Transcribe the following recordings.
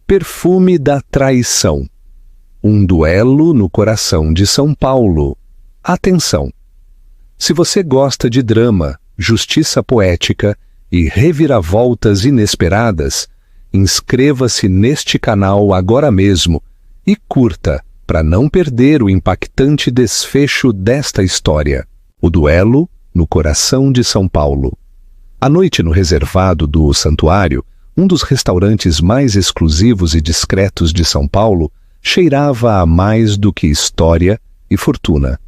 Perfume da traição. Um duelo no coração de São Paulo. Atenção! Se você gosta de drama, justiça poética e reviravoltas inesperadas, inscreva-se neste canal agora mesmo e curta para não perder o impactante desfecho desta história. O duelo no coração de São Paulo. À noite no reservado do Santuário, um dos restaurantes mais exclusivos e discretos de São Paulo, cheirava a mais do que história e fortuna.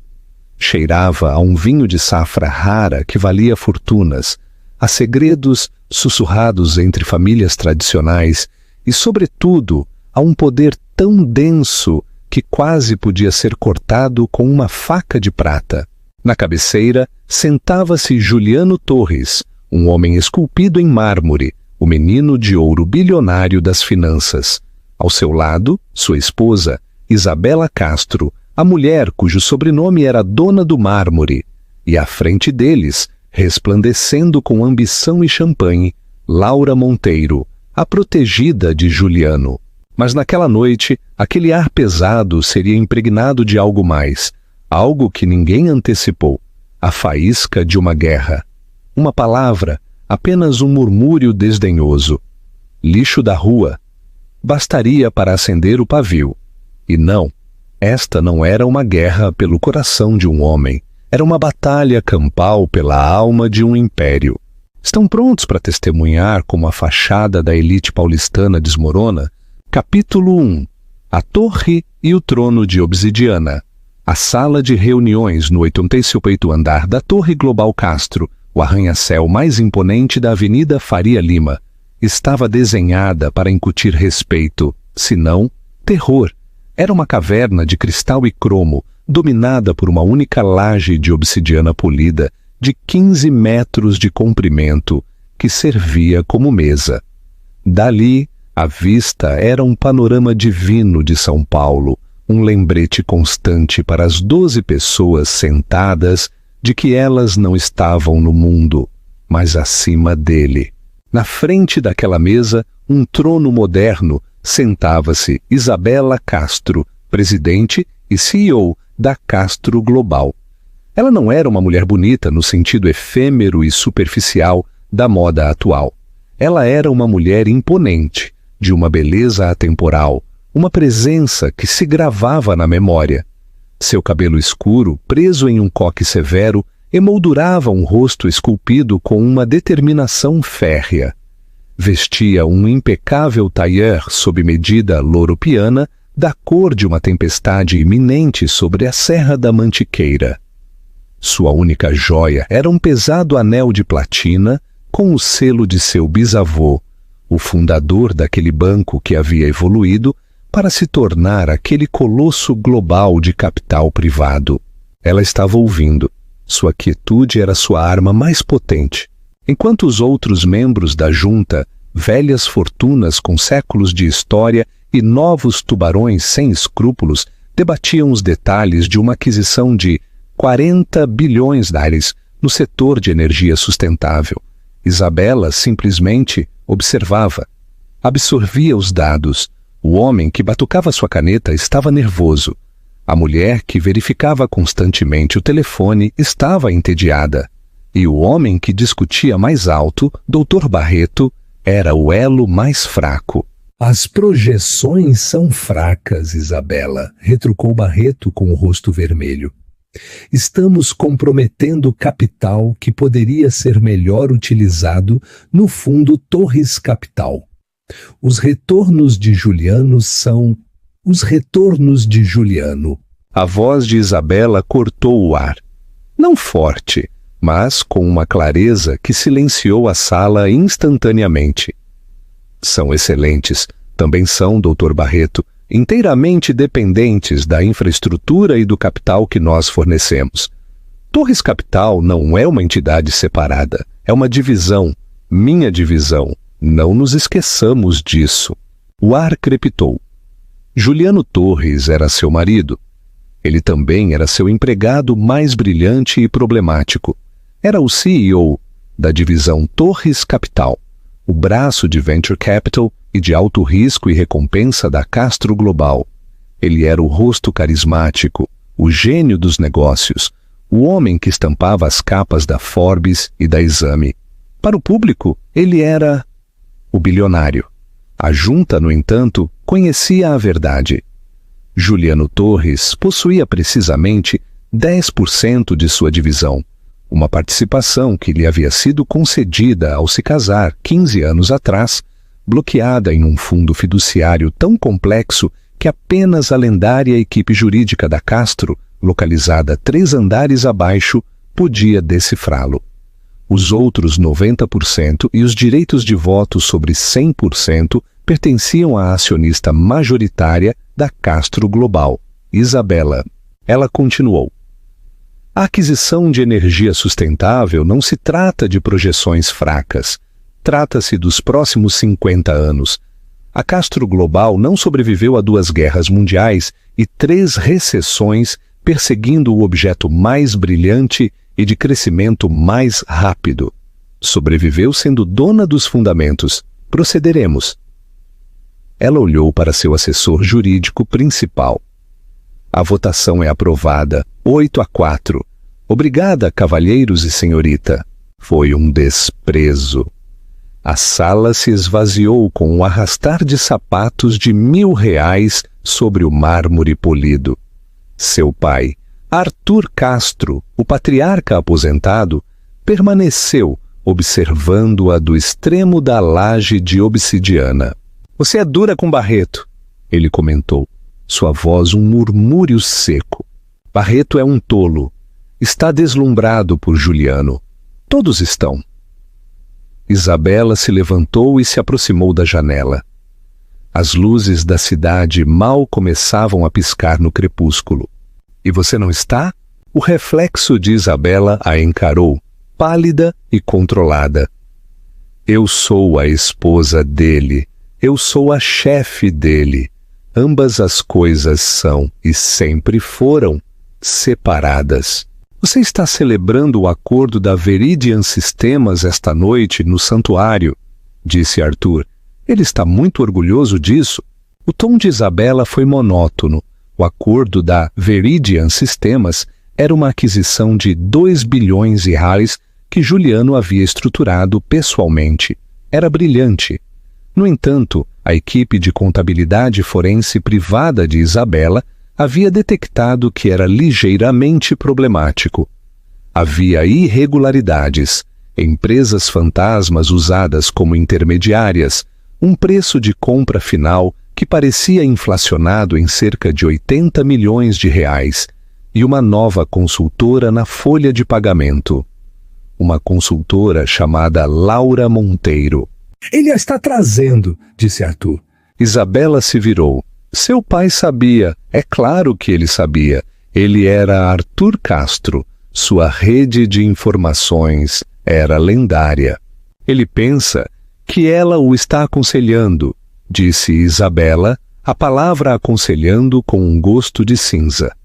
Cheirava a um vinho de safra rara que valia fortunas, a segredos sussurrados entre famílias tradicionais e, sobretudo, a um poder tão denso que quase podia ser cortado com uma faca de prata. Na cabeceira, sentava-se Juliano Torres, um homem esculpido em mármore, o menino de ouro bilionário das finanças. Ao seu lado, sua esposa, Isabela Castro, a mulher cujo sobrenome era Dona do Mármore, e à frente deles, resplandecendo com ambição e champanhe, Laura Monteiro, a protegida de Juliano. Mas naquela noite, aquele ar pesado seria impregnado de algo mais, algo que ninguém antecipou, a faísca de uma guerra. Uma palavra, apenas um murmúrio desdenhoso. Lixo da rua. Bastaria para acender o pavio. E não, esta não era uma guerra pelo coração de um homem, era uma batalha campal pela alma de um império. Estão prontos para testemunhar como a fachada da elite paulistana desmorona? Capítulo 1. A Torre e o Trono de Obsidiana. A sala de reuniões no 88º andar da Torre Global Castro, o arranha-céu mais imponente da Avenida Faria Lima, estava desenhada para incutir respeito, se não terror. Era uma caverna de cristal e cromo, dominada por uma única laje de obsidiana polida de 15 metros de comprimento, que servia como mesa. Dali, a vista era um panorama divino de São Paulo, um lembrete constante para as 12 pessoas sentadas de que elas não estavam no mundo, mas acima dele. Na frente daquela mesa, um trono moderno, sentava-se Isabela Castro, presidente e CEO da Castro Global. Ela não era uma mulher bonita no sentido efêmero e superficial da moda atual. Ela era uma mulher imponente, de uma beleza atemporal, uma presença que se gravava na memória. Seu cabelo escuro, preso em um coque severo, emoldurava um rosto esculpido com uma determinação férrea. Vestia um impecável tailleur sob medida loropiana, da cor de uma tempestade iminente sobre a Serra da Mantiqueira. Sua única joia era um pesado anel de platina com o selo de seu bisavô, o fundador daquele banco que havia evoluído para se tornar aquele colosso global de capital privado. Ela estava ouvindo. Sua quietude era sua arma mais potente. Enquanto os outros membros da junta, velhas fortunas com séculos de história e novos tubarões sem escrúpulos, debatiam os detalhes de uma aquisição de 40 bilhões dólares no setor de energia sustentável. Isabela simplesmente observava, absorvia os dados. O homem que batucava sua caneta estava nervoso. A mulher que verificava constantemente o telefone estava entediada. E o homem que discutia mais alto, Dr. Barreto, era o elo mais fraco. As projeções são fracas, Isabela, retrucou Barreto com o rosto vermelho. Estamos comprometendo capital que poderia ser melhor utilizado no fundo Torres Capital. Os retornos de Juliano são os retornos de Juliano. A voz de Isabela cortou o ar. Não forte, mas com uma clareza que silenciou a sala instantaneamente. São excelentes, também são, Dr. Barreto, inteiramente dependentes da infraestrutura e do capital que nós fornecemos. Torres Capital não é uma entidade separada, é uma divisão, minha divisão. Não nos esqueçamos disso. O ar crepitou. Juliano Torres era seu marido. Ele também era seu empregado mais brilhante e problemático. Era o CEO da divisão Torres Capital, o braço de Venture Capital e de alto risco e recompensa da Castro Global. Ele era o rosto carismático, o gênio dos negócios, o homem que estampava as capas da Forbes e da Exame. Para o público, ele era o bilionário. A junta, no entanto, conhecia a verdade. Juliano Torres possuía precisamente 10% de sua divisão, uma participação que lhe havia sido concedida ao se casar 15 anos atrás, bloqueada em um fundo fiduciário tão complexo que apenas a lendária equipe jurídica da Castro, localizada 3 andares abaixo, podia decifrá-lo. Os outros 90% e os direitos de voto sobre 100% pertenciam à acionista majoritária da Castro Global, Isabela. Ela continuou. A aquisição de energia sustentável não se trata de projeções fracas. Trata-se dos próximos 50 anos. A Castro Global não sobreviveu a 2 guerras mundiais e 3 recessões, perseguindo o objeto mais brilhante e de crescimento mais rápido. Sobreviveu sendo dona dos fundamentos. Procederemos. Ela olhou para seu assessor jurídico principal. A votação é aprovada, 8-4. Obrigada, cavalheiros e senhorita. Foi um desprezo. A sala se esvaziou com um arrastar de sapatos de R$1.000 sobre o mármore polido. Seu pai, Arthur Castro, o patriarca aposentado, permaneceu observando-a do extremo da laje de obsidiana. Você é dura com Barreto, ele comentou, sua voz um murmúrio seco. Barreto é um tolo. Está deslumbrado por Juliano. Todos estão. Isabela se levantou e se aproximou da janela. As luzes da cidade mal começavam a piscar no crepúsculo. E você não está? O reflexo de Isabela a encarou, pálida e controlada. Eu sou a esposa dele. Eu sou a chefe dele. Ambas as coisas são, e sempre foram, separadas. Você está celebrando o acordo da Veridian Sistemas esta noite no santuário, disse Arthur. Ele está muito orgulhoso disso. O tom de Isabela foi monótono. O acordo da Veridian Sistemas era uma aquisição de R$2 bilhões que Juliano havia estruturado pessoalmente. Era brilhante. No entanto, a equipe de contabilidade forense privada de Isabela havia detectado que era ligeiramente problemático. Havia irregularidades, empresas fantasmas usadas como intermediárias, um preço de compra final que parecia inflacionado em cerca de R$80 milhões e uma nova consultora na folha de pagamento. Uma consultora chamada Laura Monteiro. Ele a está trazendo, disse Arthur. Isabela se virou. Seu pai sabia, é claro que ele sabia. Ele era Arthur Castro. Sua rede de informações era lendária. Ele pensa que ela o está aconselhando, disse Isabela, a palavra aconselhando com um gosto de cinza.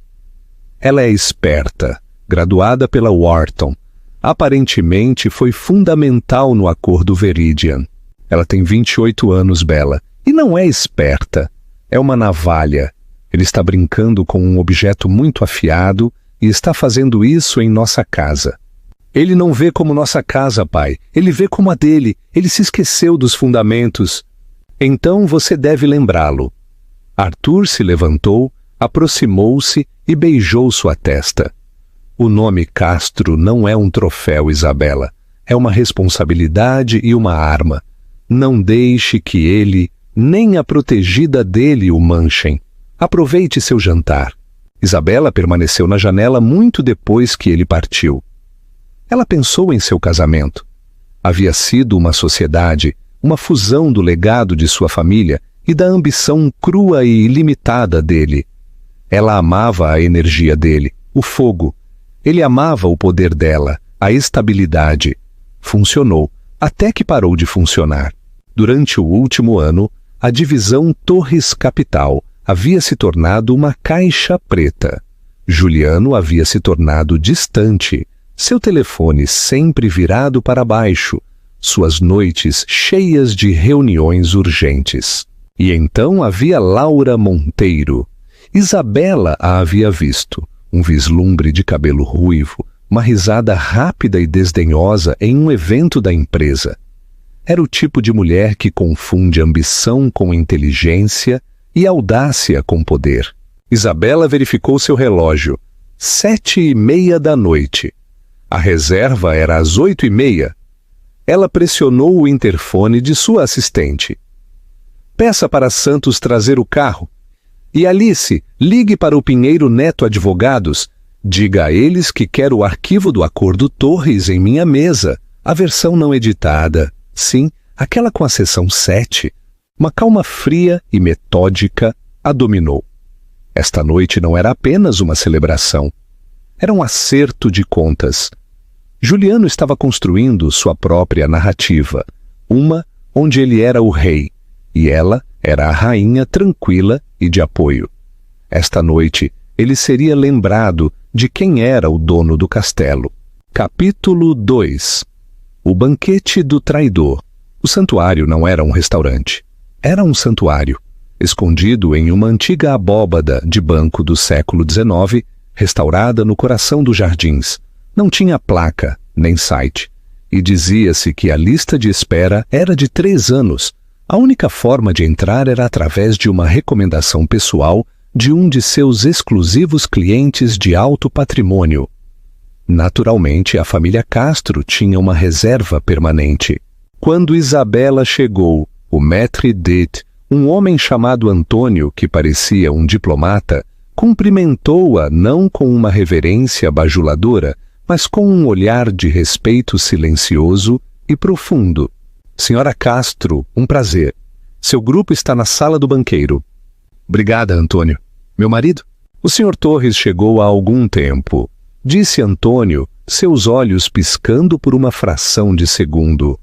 Ela é esperta, graduada pela Wharton. Aparentemente foi fundamental no acordo Veridian. Ela tem 28 anos, Bela, e não é esperta. É uma navalha. Ele está brincando com um objeto muito afiado e está fazendo isso em nossa casa. Ele não vê como nossa casa, pai. Ele vê como a dele. Ele se esqueceu dos fundamentos. Então você deve lembrá-lo. Arthur se levantou, aproximou-se e beijou sua testa. O nome Castro não é um troféu, Isabela. É uma responsabilidade e uma arma. Não deixe que ele, nem a protegida dele o manchem. Aproveite seu jantar. Isabela permaneceu na janela muito depois que ele partiu. Ela pensou em seu casamento. Havia sido uma sociedade, uma fusão do legado de sua família e da ambição crua e ilimitada dele. Ela amava a energia dele, o fogo. Ele amava o poder dela, a estabilidade. Funcionou, até que parou de funcionar. Durante o último ano, a divisão Torres Capital havia se tornado uma caixa preta. Juliano havia se tornado distante, seu telefone sempre virado para baixo, suas noites cheias de reuniões urgentes. E então havia Laura Monteiro. Isabela a havia visto, um vislumbre de cabelo ruivo, uma risada rápida e desdenhosa em um evento da empresa. Era o tipo de mulher que confunde ambição com inteligência e audácia com poder. Isabela verificou seu relógio. 7:30 da noite. A reserva era às 8:30. Ela pressionou o interfone de sua assistente. Peça para Santos trazer o carro. E Alice, ligue para o Pinheiro Neto Advogados. Diga a eles que quero o arquivo do Acordo Torres em minha mesa, a versão não editada. Sim, aquela com a seção 7. Uma calma fria e metódica a dominou. Esta noite não era apenas uma celebração. Era um acerto de contas. Juliano estava construindo sua própria narrativa, uma onde ele era o rei, e ela era a rainha tranquila e de apoio. Esta noite, ele seria lembrado de quem era o dono do castelo. Capítulo 2. O banquete do traidor. O santuário não era um restaurante. Era um santuário, escondido em uma antiga abóbada de banco do século XIX, restaurada no coração dos jardins. Não tinha placa, nem site, e dizia-se que a lista de espera era de 3 anos. A única forma de entrar era através de uma recomendação pessoal de um de seus exclusivos clientes de alto patrimônio. Naturalmente, a família Castro tinha uma reserva permanente. Quando Isabela chegou, o maître d'hôte, um homem chamado Antônio, que parecia um diplomata, cumprimentou-a não com uma reverência bajuladora, mas com um olhar de respeito silencioso e profundo. Senhora Castro, um prazer. Seu grupo está na sala do banqueiro. Obrigada, Antônio. Meu marido? O Sr. Torres chegou há algum tempo. Disse Antônio, seus olhos piscando por uma fração de segundo.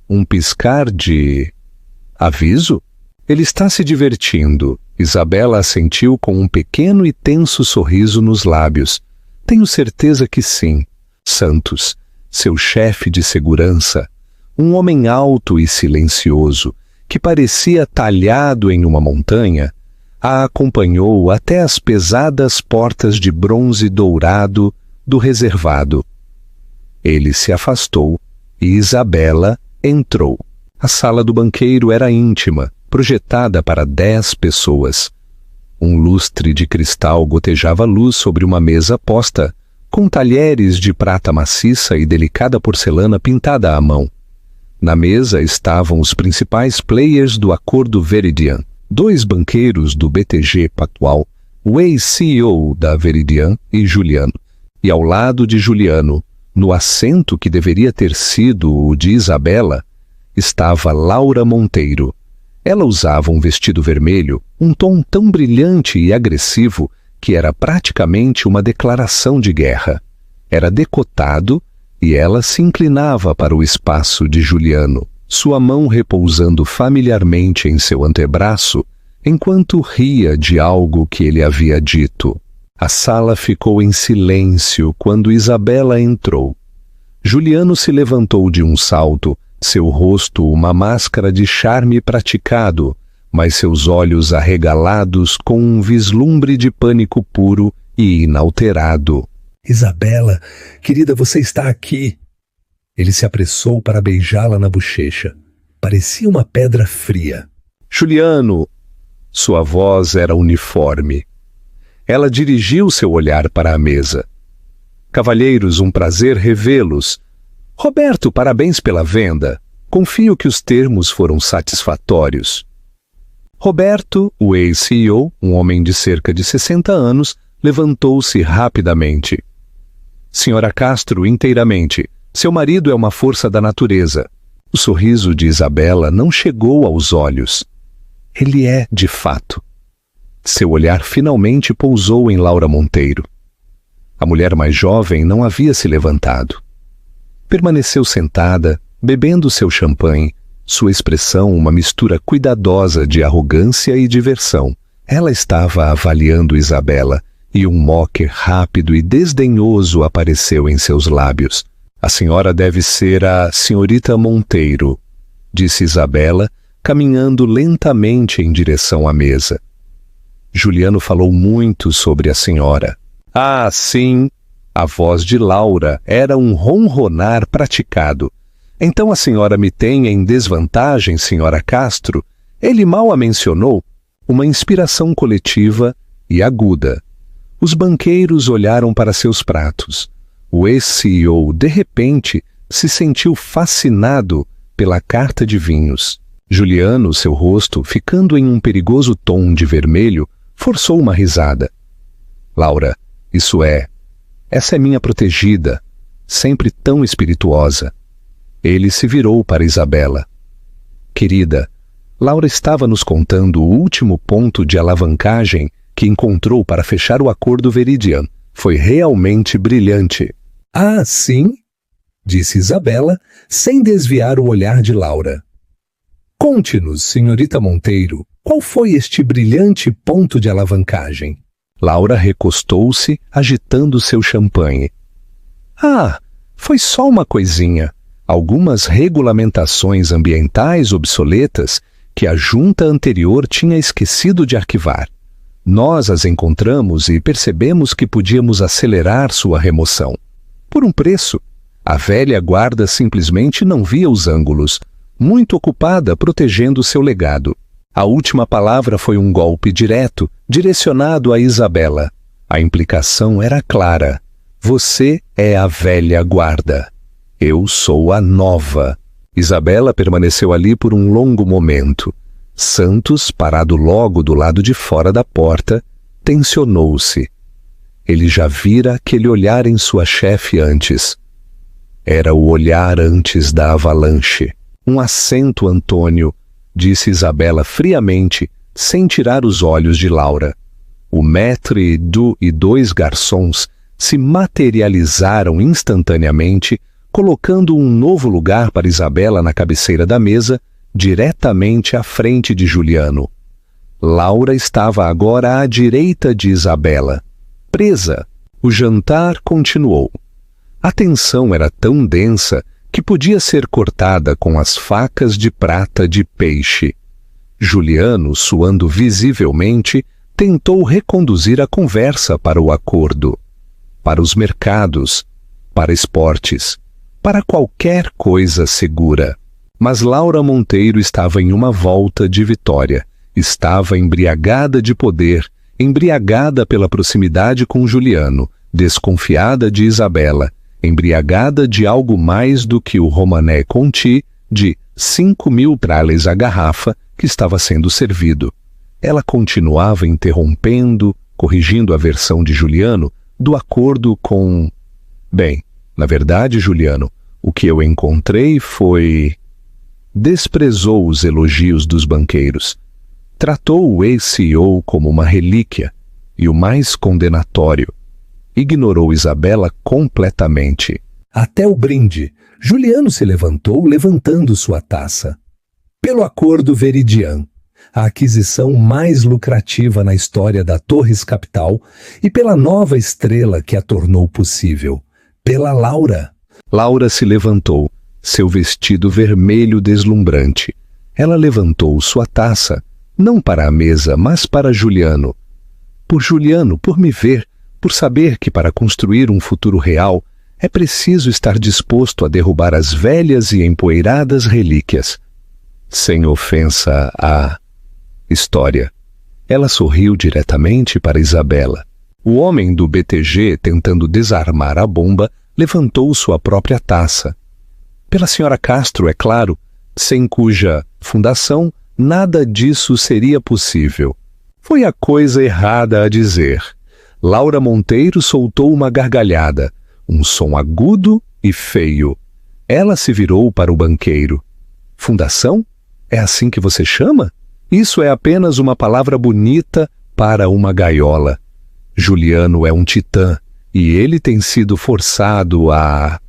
Um piscar de... aviso? Ele está se divertindo. Isabela assentiu com um pequeno e tenso sorriso nos lábios. Tenho certeza que sim. Santos, seu chefe de segurança, um homem alto e silencioso, que parecia talhado em uma montanha, a acompanhou até as pesadas portas de bronze dourado do reservado. Ele se afastou e Isabela entrou. A sala do banqueiro era íntima, projetada para 10 pessoas. Um lustre de cristal gotejava luz sobre uma mesa posta, com talheres de prata maciça e delicada porcelana pintada à mão. Na mesa estavam os principais players do Acordo Veridian, 2 banqueiros do BTG Pactual, o ex-CEO da Veridian e Juliano. E ao lado de Juliano, no assento que deveria ter sido o de Isabela, estava Laura Monteiro. Ela usava um vestido vermelho, um tom tão brilhante e agressivo que era praticamente uma declaração de guerra. Era decotado e ela se inclinava para o espaço de Juliano, sua mão repousando familiarmente em seu antebraço, enquanto ria de algo que ele havia dito. A sala ficou em silêncio quando Isabela entrou. Juliano se levantou de um salto, seu rosto uma máscara de charme praticado, mas seus olhos arregalados com um vislumbre de pânico puro e inalterado. Isabela, querida, você está aqui. Ele se apressou para beijá-la na bochecha. Parecia uma pedra fria. Juliano! Sua voz era uniforme. Ela dirigiu seu olhar para a mesa. Cavalheiros, um prazer revê-los. Roberto, parabéns pela venda. Confio que os termos foram satisfatórios. Roberto, o ex-CEO, um homem de cerca de 60 anos, levantou-se rapidamente. Senhora Castro, inteiramente. Seu marido é uma força da natureza. O sorriso de Isabela não chegou aos olhos. Ele é, de fato. Seu olhar finalmente pousou em Laura Monteiro. A mulher mais jovem não havia se levantado. Permaneceu sentada, bebendo seu champanhe, sua expressão uma mistura cuidadosa de arrogância e diversão. Ela estava avaliando Isabela, e um moque rápido e desdenhoso apareceu em seus lábios. A senhora deve ser a senhorita Monteiro, disse Isabela, caminhando lentamente em direção à mesa. Juliano falou muito sobre a senhora. Ah, sim! A voz de Laura era um ronronar praticado. Então a senhora me tem em desvantagem, senhora Castro? Ele mal a mencionou. Uma inspiração coletiva e aguda. Os banqueiros olharam para seus pratos. O ex-CEO, de repente, se sentiu fascinado pela carta de vinhos. Juliano, seu rosto ficando em um perigoso tom de vermelho, forçou uma risada. Laura, essa é minha protegida, sempre tão espirituosa. Ele se virou para Isabela. Querida, Laura estava nos contando o último ponto de alavancagem que encontrou para fechar o acordo Veridian. Foi realmente brilhante. Ah, sim? Disse Isabela, sem desviar o olhar de Laura. Conte-nos, senhorita Monteiro, qual foi este brilhante ponto de alavancagem? Laura recostou-se, agitando seu champanhe. Ah, foi só uma coisinha. Algumas regulamentações ambientais obsoletas que a junta anterior tinha esquecido de arquivar. Nós as encontramos e percebemos que podíamos acelerar sua remoção. Por um preço. A velha guarda simplesmente não via os ângulos, muito ocupada protegendo seu legado. A última palavra foi um golpe direto, direcionado a Isabela. A implicação era clara. Você é a velha guarda. Eu sou a nova. Isabela permaneceu ali por um longo momento. Santos, parado logo do lado de fora da porta, tensionou-se. Ele já vira aquele olhar em sua chefe antes. Era o olhar antes da avalanche. Um assento, Antônio, disse Isabela friamente, sem tirar os olhos de Laura. O maître d'hôtel e 2 garçons se materializaram instantaneamente, colocando um novo lugar para Isabela na cabeceira da mesa, diretamente à frente de Juliano. Laura estava agora à direita de Isabela. Presa, o jantar continuou. A tensão era tão densa que podia ser cortada com as facas de prata de peixe. Juliano, suando visivelmente, tentou reconduzir a conversa para o acordo, para os mercados, para esportes, para qualquer coisa segura. Mas Laura Monteiro estava em uma volta de vitória, estava embriagada de poder, embriagada pela proximidade com Juliano, desconfiada de Isabela, embriagada de algo mais do que o Romané Conti de 5.000 trales a garrafa que estava sendo servido. Ela continuava interrompendo, corrigindo a versão de Juliano do acordo com... Bem, na verdade, Juliano, o que eu encontrei foi... Desprezou os elogios dos banqueiros. Tratou o ex-CEO como uma relíquia e o mais condenatório. Ignorou Isabela completamente. Até o brinde, Juliano se levantou, levantando sua taça. Pelo acordo Veridian, a aquisição mais lucrativa na história da Torres Capital, e pela nova estrela que a tornou possível, pela Laura. Laura se levantou, seu vestido vermelho deslumbrante. Ela levantou sua taça, não para a mesa, mas para Juliano. Por Juliano, por me ver, por saber que para construir um futuro real é preciso estar disposto a derrubar as velhas e empoeiradas relíquias. Sem ofensa à história. Ela sorriu diretamente para Isabela. O homem do BTG, tentando desarmar a bomba, levantou sua própria taça. Pela senhora Castro, é claro, sem cuja fundação nada disso seria possível. Foi a coisa errada a dizer. Laura Monteiro soltou uma gargalhada, um som agudo e feio. Ela se virou para o banqueiro. Fundação? É assim que você chama? Isso é apenas uma palavra bonita para uma gaiola. Juliano é um titã e ele tem sido forçado a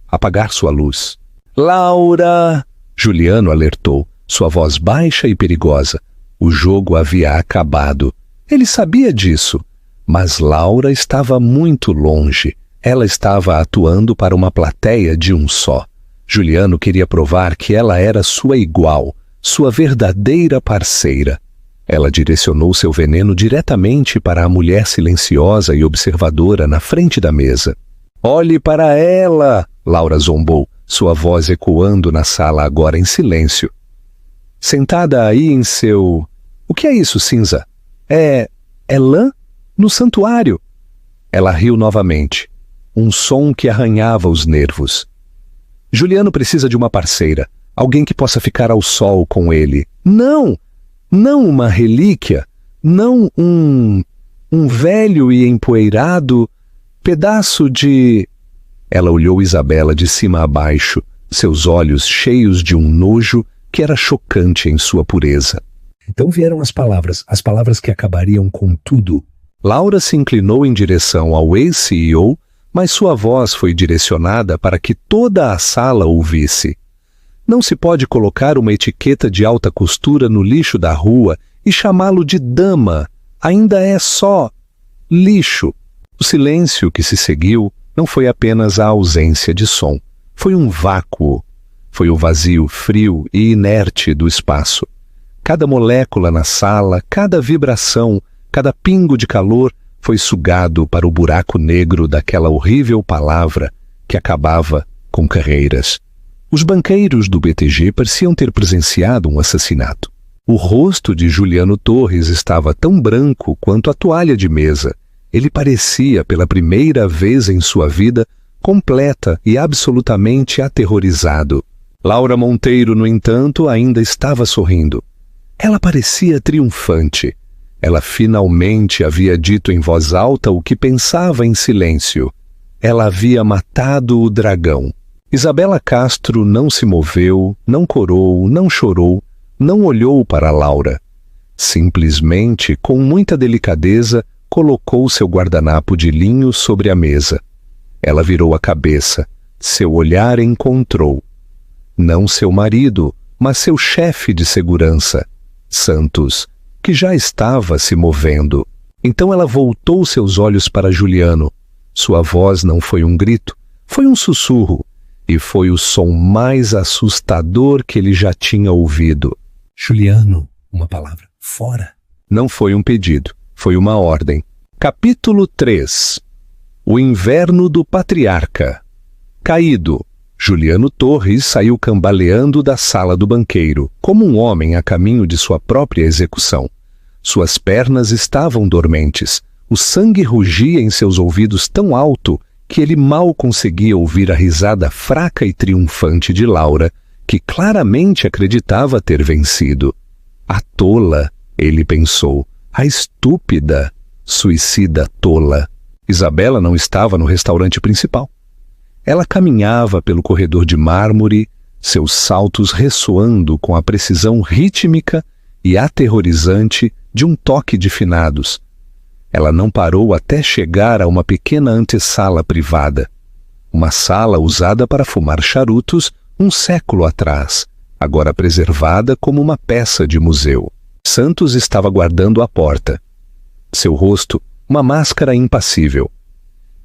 apagar sua luz. Laura! Juliano alertou, sua voz baixa e perigosa. O jogo havia acabado. Ele sabia disso. Mas Laura estava muito longe. Ela estava atuando para uma plateia de um só. Juliano queria provar que ela era sua igual, sua verdadeira parceira. Ela direcionou seu veneno diretamente para a mulher silenciosa e observadora na frente da mesa. "Olhe para ela!" Laura zombou, sua voz ecoando na sala agora em silêncio. "Sentada aí em seu... O que é isso, cinza? É lã? No santuário!" Ela riu novamente, um som que arranhava os nervos. "Juliano precisa de uma parceira, alguém que possa ficar ao sol com ele. Não! Não uma relíquia, não um velho e empoeirado pedaço de..." Ela olhou Isabela de cima a baixo, seus olhos cheios de um nojo que era chocante em sua pureza. Então vieram as palavras que acabariam com tudo. Laura se inclinou em direção ao ex-CEO, mas sua voz foi direcionada para que toda a sala ouvisse. Não se pode colocar uma etiqueta de alta costura no lixo da rua e chamá-lo de dama. Ainda é só lixo. O silêncio que se seguiu não foi apenas a ausência de som. Foi um vácuo. Foi o vazio frio e inerte do espaço. Cada molécula na sala, cada vibração, cada pingo de calor foi sugado para o buraco negro daquela horrível palavra que acabava com carreiras. Os banqueiros do BTG pareciam ter presenciado um assassinato. O rosto de Juliano Torres estava tão branco quanto a toalha de mesa. Ele parecia, pela primeira vez em sua vida, completa e absolutamente aterrorizado. Laura Monteiro, no entanto, ainda estava sorrindo. Ela parecia triunfante. Ela finalmente havia dito em voz alta o que pensava em silêncio. Ela havia matado o dragão. Isabela Castro não se moveu, não corou, não chorou, não olhou para Laura. Simplesmente, com muita delicadeza, colocou seu guardanapo de linho sobre a mesa. Ela virou a cabeça. Seu olhar encontrou. Não seu marido, mas seu chefe de segurança, Santos, que já estava se movendo. Então ela voltou seus olhos para Juliano. Sua voz não foi um grito, foi um sussurro. E foi o som mais assustador que ele já tinha ouvido. Juliano, uma palavra, fora. Não foi um pedido, foi uma ordem. Capítulo 3. O inverno do patriarca. Caído, Juliano Torres saiu cambaleando da sala do banqueiro, como um homem a caminho de sua própria execução. Suas pernas estavam dormentes, o sangue rugia em seus ouvidos tão alto que ele mal conseguia ouvir a risada fraca e triunfante de Laura, que claramente acreditava ter vencido. A tola, ele pensou, a estúpida, suicida tola. Isabela não estava no restaurante principal. Ela caminhava pelo corredor de mármore, seus saltos ressoando com a precisão rítmica e aterrorizante de um toque de finados. Ela não parou até chegar a uma pequena antessala privada. Uma sala usada para fumar charutos um século atrás, agora preservada como uma peça de museu. Santos estava guardando a porta. Seu rosto, uma máscara impassível.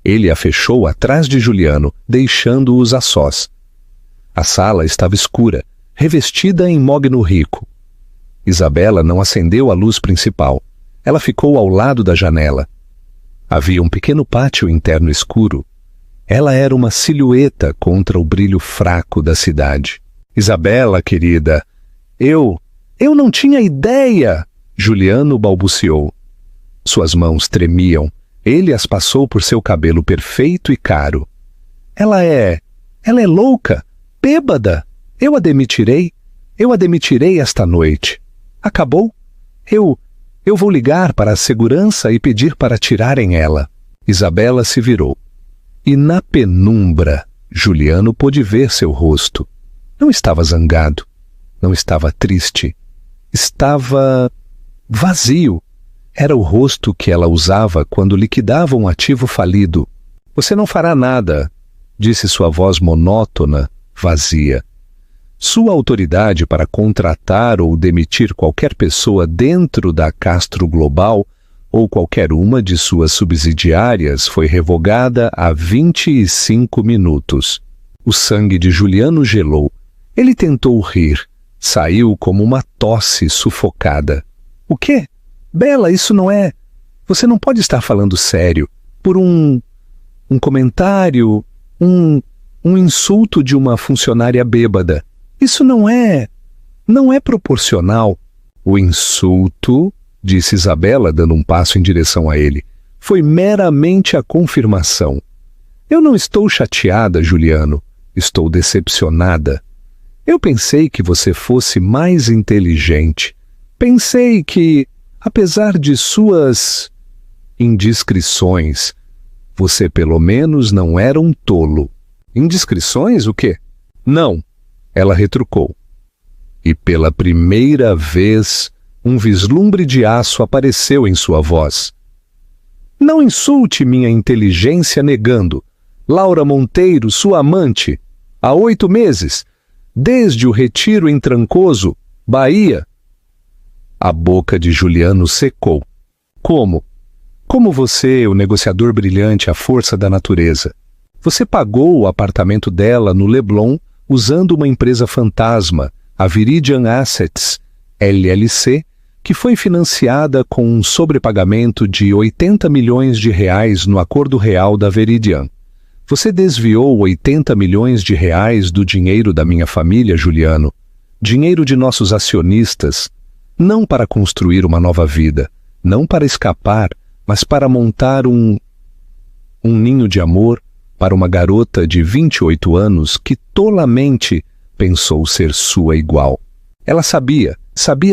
Ele a fechou atrás de Juliano, deixando-os a sós. A sala estava escura, revestida em mogno rico. Isabela não acendeu a luz principal. Ela ficou ao lado da janela. Havia um pequeno pátio interno escuro. Ela era uma silhueta contra o brilho fraco da cidade. "Isabela, querida, eu não tinha ideia!" Juliano balbuciou. Suas mãos tremiam. Ele as passou por seu cabelo perfeito e caro. Ela é louca, bêbada. Eu a demitirei esta noite. Acabou? Eu vou ligar para a segurança e pedir para tirarem ela." Isabela se virou. E na penumbra, Juliano pôde ver seu rosto. Não estava zangado, não estava triste. Estava vazio. Era o rosto que ela usava quando liquidava um ativo falido. "Você não fará nada", disse sua voz monótona, vazia. Sua autoridade para contratar ou demitir qualquer pessoa dentro da Castro Global ou qualquer uma de suas subsidiárias foi revogada há 25 minutos. O sangue de Juliano gelou. Ele tentou rir. Saiu como uma tosse sufocada. O quê? Bela, isso não é... Você não pode estar falando sério. Por um comentário, um insulto de uma funcionária bêbada. Isso não é proporcional. O insulto, disse Isabela, dando um passo em direção a ele, foi meramente a confirmação. Eu não estou chateada, Juliano. Estou decepcionada. Eu pensei que você fosse mais inteligente. Pensei que, apesar de suas indiscrições, você pelo menos não era um tolo. Indiscrições, o quê? Não, ela retrucou. E pela primeira vez, um vislumbre de aço apareceu em sua voz. Não insulte minha inteligência negando. Laura Monteiro, sua amante, há 8 meses, desde o retiro em Trancoso, Bahia. A boca de Juliano secou. Como? Como você, o negociador brilhante à força da natureza? Você pagou o apartamento dela no Leblon usando uma empresa fantasma, a Viridian Assets, LLC, que foi financiada com um sobrepagamento de 80 milhões de reais no acordo real da Viridian. Você desviou 80 milhões de reais do dinheiro da minha família, Juliano, dinheiro de nossos acionistas, não para construir uma nova vida, não para escapar, mas para montar um ninho de amor para uma garota de 28 anos que tolamente pensou ser sua igual. Ela sabia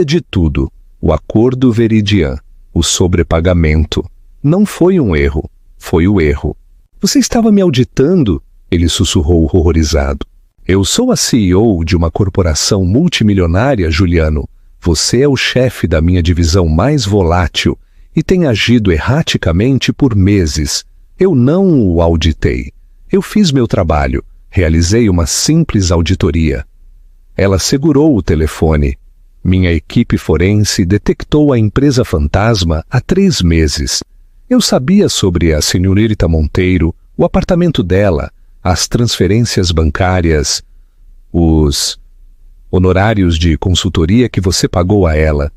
de tudo. O acordo Viridian, o sobrepagamento. Não foi um erro, foi o erro. Você estava me auditando? Ele sussurrou horrorizado. Eu sou a CEO de uma corporação multimilionária, Juliano. Você é o chefe da minha divisão mais volátil e tem agido erraticamente por meses. Eu não o auditei. Eu fiz meu trabalho. Realizei uma simples auditoria. Ela segurou o telefone. Minha equipe forense detectou a empresa fantasma há 3 meses. Eu sabia sobre a senhorita Monteiro, o apartamento dela, as transferências bancárias, os honorários de consultoria que você pagou a ela.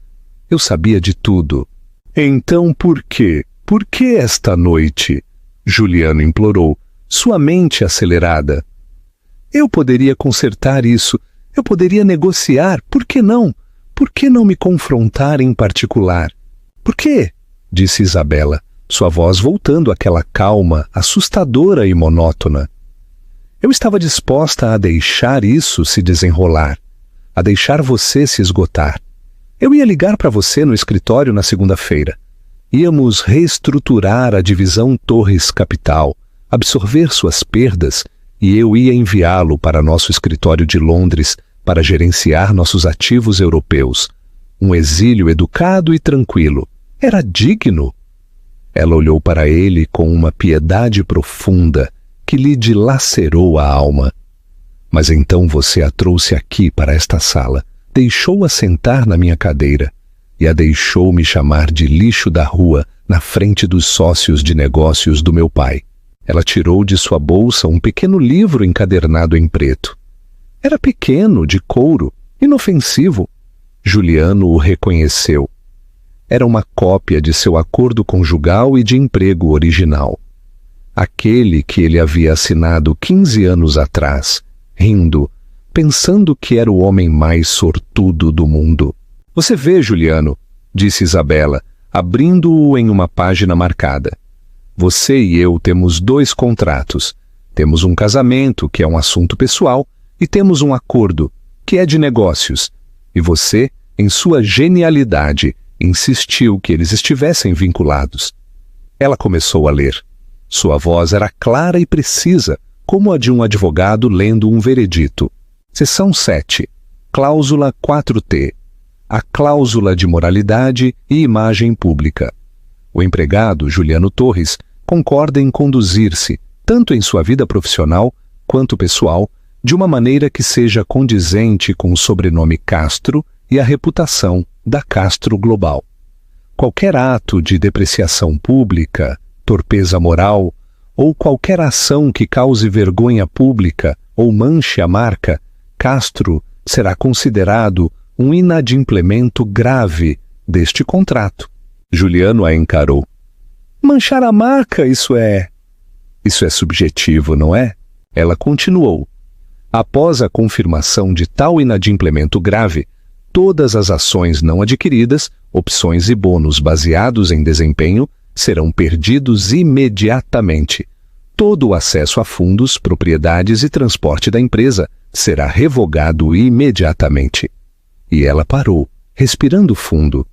Eu sabia de tudo. Então por quê? Por que esta noite? Juliano implorou, sua mente acelerada. Eu poderia consertar isso. Eu poderia negociar. Por que não? Por que não me confrontar em particular? Por quê? Disse Isabela, sua voz voltando àquela calma, assustadora e monótona. Eu estava disposta a deixar isso se desenrolar, a deixar você se esgotar. Eu ia ligar para você no escritório na segunda-feira. Íamos reestruturar a divisão Torres Capital, absorver suas perdas, e eu ia enviá-lo para nosso escritório de Londres para gerenciar nossos ativos europeus. Um exílio educado e tranquilo. Era digno. Ela olhou para ele com uma piedade profunda que lhe dilacerou a alma. Mas então você a trouxe aqui para esta sala, deixou-a sentar na minha cadeira e a deixou me chamar de lixo da rua na frente dos sócios de negócios do meu pai. Ela tirou de sua bolsa um pequeno livro encadernado em preto. Era pequeno, de couro, inofensivo. Juliano o reconheceu. Era uma cópia de seu acordo conjugal e de emprego original. Aquele que ele havia assinado 15 anos atrás, rindo, pensando que era o homem mais sortudo do mundo. Você vê, Juliano, disse Isabela, abrindo-o em uma página marcada. Você e eu temos 2 contratos. Temos um casamento, que é um assunto pessoal, e temos um acordo, que é de negócios. E você, em sua genialidade, insistiu que eles estivessem vinculados. Ela começou a ler. Sua voz era clara e precisa, como a de um advogado lendo um veredito. Seção 7. Cláusula 4T. A cláusula de moralidade e imagem pública. O empregado, Juliano Torres, concorda em conduzir-se, tanto em sua vida profissional quanto pessoal, de uma maneira que seja condizente com o sobrenome Castro e a reputação da Castro Global. Qualquer ato de depreciação pública, torpeza moral ou qualquer ação que cause vergonha pública ou manche a marca, Castro será considerado um inadimplemento grave deste contrato. Juliano a encarou. Manchar a marca, isso é subjetivo, não é? Ela continuou. Após a confirmação de tal inadimplemento grave, todas as ações não adquiridas, opções e bônus baseados em desempenho serão perdidos imediatamente. Todo o acesso a fundos, propriedades e transporte da empresa será revogado imediatamente. E ela parou, respirando fundo.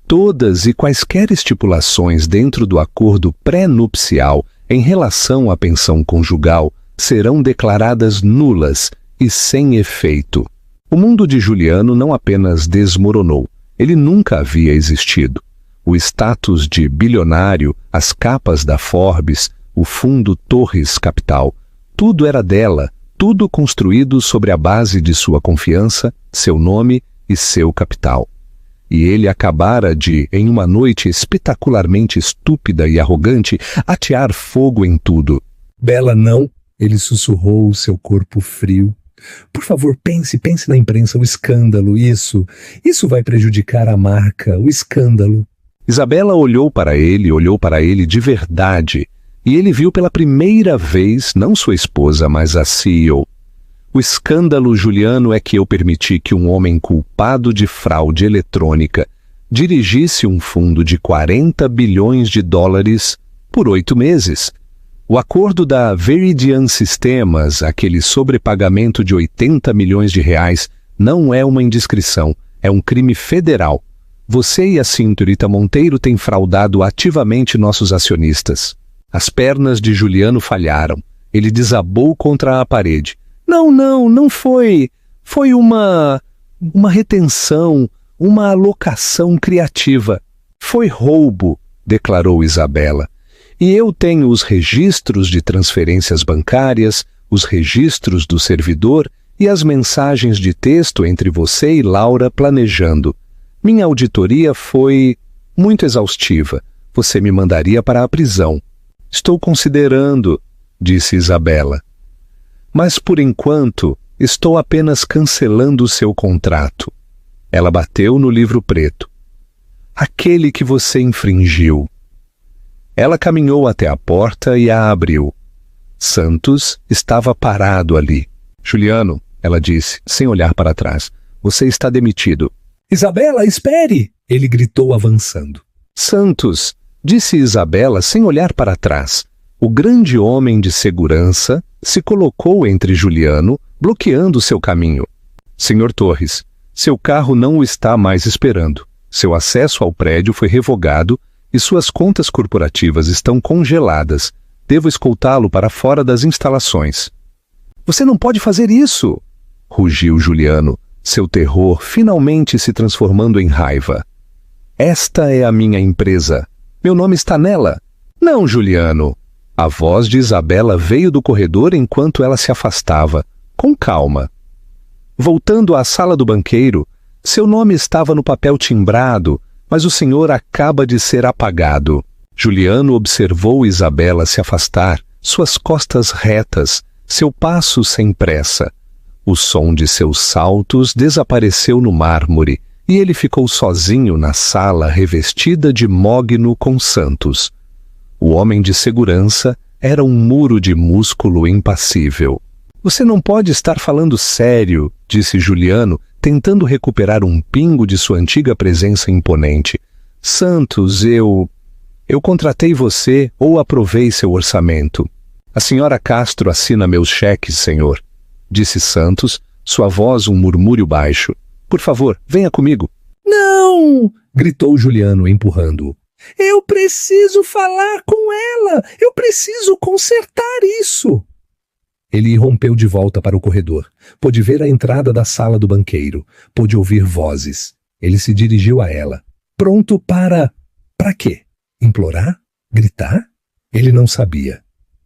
Todas e quaisquer estipulações dentro do acordo pré-nupcial em relação à pensão conjugal serão declaradas nulas e sem efeito. O mundo de Juliano não apenas desmoronou, ele nunca havia existido. O status de bilionário, as capas da Forbes, o fundo Torres Capital, tudo era dela, tudo construído sobre a base de sua confiança, seu nome e seu capital. E ele acabara de, em uma noite espetacularmente estúpida e arrogante, atear fogo em tudo. Bela, não, ele sussurrou, seu corpo frio. Por favor, pense na imprensa, o escândalo, isso vai prejudicar a marca, o escândalo. Isabela olhou para ele de verdade, e ele viu pela primeira vez, não sua esposa, mas a CEO. O escândalo, Juliano, é que eu permiti que um homem culpado de fraude eletrônica dirigisse um fundo de 40 bilhões de dólares por 8 meses. O acordo da Veridian Sistemas, aquele sobrepagamento de 80 milhões de reais, não é uma indiscrição, é um crime federal. Você e a Cinturita Monteiro têm fraudado ativamente nossos acionistas. As pernas de Juliano falharam. Ele desabou contra a parede. Não foi. Foi uma retenção, uma alocação criativa. Foi roubo, declarou Isabela. E eu tenho os registros de transferências bancárias, os registros do servidor e as mensagens de texto entre você e Laura planejando. Minha auditoria foi muito exaustiva. Você me mandaria para a prisão. Estou considerando, disse Isabela. Mas por enquanto, estou apenas cancelando o seu contrato. Ela bateu no livro preto. Aquele que você infringiu. Ela caminhou até a porta e a abriu. Santos estava parado ali. Juliano, ela disse, sem olhar para trás, você está demitido. Isabela, espere! Ele gritou avançando. Santos, disse Isabela sem olhar para trás. O grande homem de segurança se colocou entre Juliano, bloqueando seu caminho. Senhor Torres, seu carro não o está mais esperando. Seu acesso ao prédio foi revogado e suas contas corporativas estão congeladas. Devo escoltá-lo para fora das instalações. Você não pode fazer isso! Rugiu Juliano, seu terror finalmente se transformando em raiva. Esta é a minha empresa. Meu nome está nela. Não, Juliano. A voz de Isabela veio do corredor enquanto ela se afastava, com calma. Voltando à sala do banqueiro, seu nome estava no papel timbrado, mas o senhor acaba de ser apagado. Juliano observou Isabela se afastar, suas costas retas, seu passo sem pressa. O som de seus saltos desapareceu no mármore e ele ficou sozinho na sala revestida de mogno com santos. O homem de segurança era um muro de músculo impassível. Você não pode estar falando sério, disse Juliano, tentando recuperar um pingo de sua antiga presença imponente. Santos, eu contratei você ou aprovei seu orçamento. A senhora Castro assina meus cheques, senhor, disse Santos, sua voz um murmúrio baixo. Por favor, venha comigo. Não! Gritou Juliano, empurrando-o. Eu preciso falar com ela! Eu preciso consertar isso! Ele irrompeu de volta para o corredor. Pôde ver a entrada da sala do banqueiro. Pôde ouvir vozes. Ele se dirigiu a ela. Pronto para... Para quê? Implorar? Gritar? Ele não sabia.